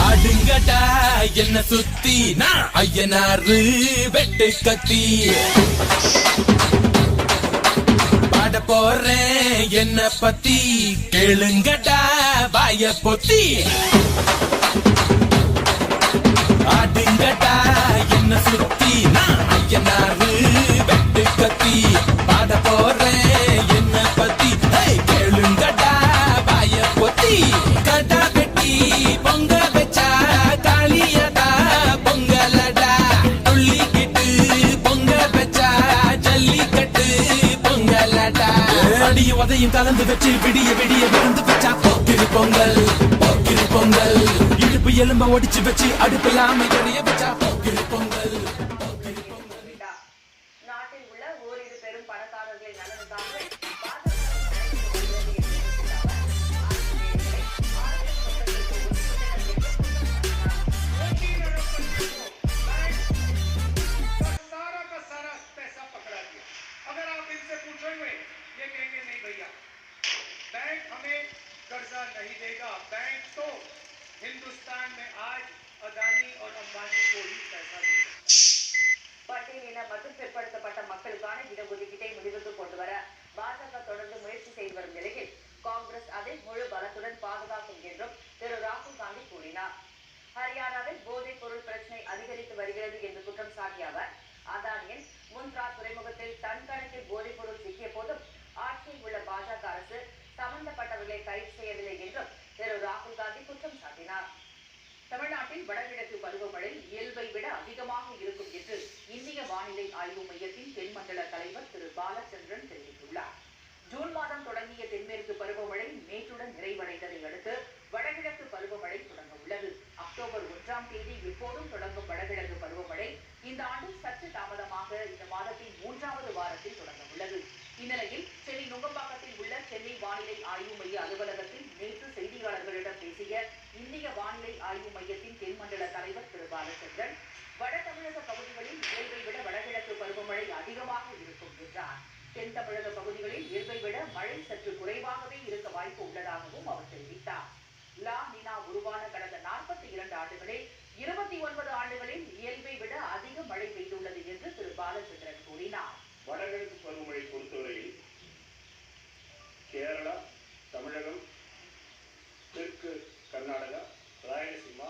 ஆடுங்கடா என்ன சுத்தி நான் ஐயனாரு வெட்டு கத்தி பாட போறேன் என்ன பத்தி கேளுங்கடா வாய பொத்தி ஆடுங்கடா என்ன சுத்தி நான் ஐயனாரு வெட்டு கத்தி பாட போறேன் என்ன பத்தி கேளுங்கடா வாய பொத்தி கடா வெட்டி பொங்க வச்சா காளியதா பொங்கலடா துள்ளிக்கிட்டு பொங்க வச்சா ஜல்லிக்கட்டு பொங்கலடா அடிய உதையும் கலந்து வச்சு விடிய விடிய விருந்து வச்சா போக்கிரி பொங்கல் போக்கிரி பொங்கல் இடுப்பு எலும்ப ஒடிச்சு வச்சு அடுப்பில்லாம எரிய வச்சா போக்கிரி பொங்கல். நாட்டில் உள்ள ஓரிரு பெரும் பணக்காரர்களின் நலனுக்காக बैंक हमें कर्जा नहीं देगा। बैंक तो हिंदुस्तान में आज अदानी और अंबानी को ही पैसा देगा। பட்டியலின மற்றும் பிற்படுத்தப்பட்ட மக்களுக்கான இடஒதுக்கீட்டை முடிவுக்கு கொண்டு வர பாஜக தொடர்ந்து முயற்சி செய்து வரும் நிலையில் காங்கிரஸ் அதை முழு பலத்துடன் பாதுகாக்கும் என்றும் திரு ராகுல் காந்தி கூறினார். ஹரியானாவில் போதைப் பொருள் பிரச்சினை அதிகரித்து வருகிறது என்று குற்றம் சாட்டிய அவர் அதானியின் முந்த்ரா துறைமுகத்தில் டன் கணக்கில் போதைப் பொருள் சிக்கிய போதும் ஆட்சியில் உள்ள பாஜக அரசு சம்பந்தப்பட்டவர்களை கைது செய்யவில்லை என்றும் திரு ராகுல் காந்தி குற்றம் சாட்டினார். தமிழ்நாட்டில் வடகிழக்கு பருவமழை இயல்பை விட அதிகமாக இருக்கும் என்று இந்திய வானிலை ஆய்வு மையத்தின் தென்மண்டல தலைவர் திரு பாலச்சந்திரன் தெரிவித்துள்ளார். ஜூன் மாதம் தொடங்கிய தென்மேற்கு பருவமழை நேற்றுடன் நிறைவடைந்ததை அடுத்து வடகிழக்கு பருவமழை தொடங்க உள்ளது. அக்டோபர் 1ஆம் தேதி எப்போதும் தொடங்கும் வடகிழக்கு பருவமழை இந்த ஆண்டு சற்று தாமதமாக இந்த மாதத்தின் 3வது வாரத்தில் தொடங்க உள்ளது. இந்நிலையில் சென்னை நுங்கம்பாக்கத்தில் உள்ள சென்னை வானிலை ஆய்வு மைய அலுவலகத்தில் நேற்று செய்தியாளர்களிடம் பேசிய இந்திய வானிலை ஆய்வு மையத்தின் தென்மண்டல தலைவர் திரு பாலச்சந்திரன் வட தமிழக பகுதிகளில் இயல்பை விட வடகிழக்கு பருவமழை அதிகமாக இருக்கும் என்றார். தென் தமிழக பகுதிகளில் இயல்பை விட மழை சற்று குறைவாகவே இருக்க வாய்ப்பு உள்ளதாகவும் அவர் தெரிவித்தார். லா நினா உருவான கடந்த 42 ஆண்டுகளில் 29 ஆண்டுகளில் இயல்பை விட அதிக மழை பெய்துள்ளது என்று திரு பாலச்சந்திரன் கூறினார். வடகிழக்கு பருவமழை பொறுத்தவரையில் கேரளா, தமிழகம், தெற்கு கர்நாடகா, ராயலசீமா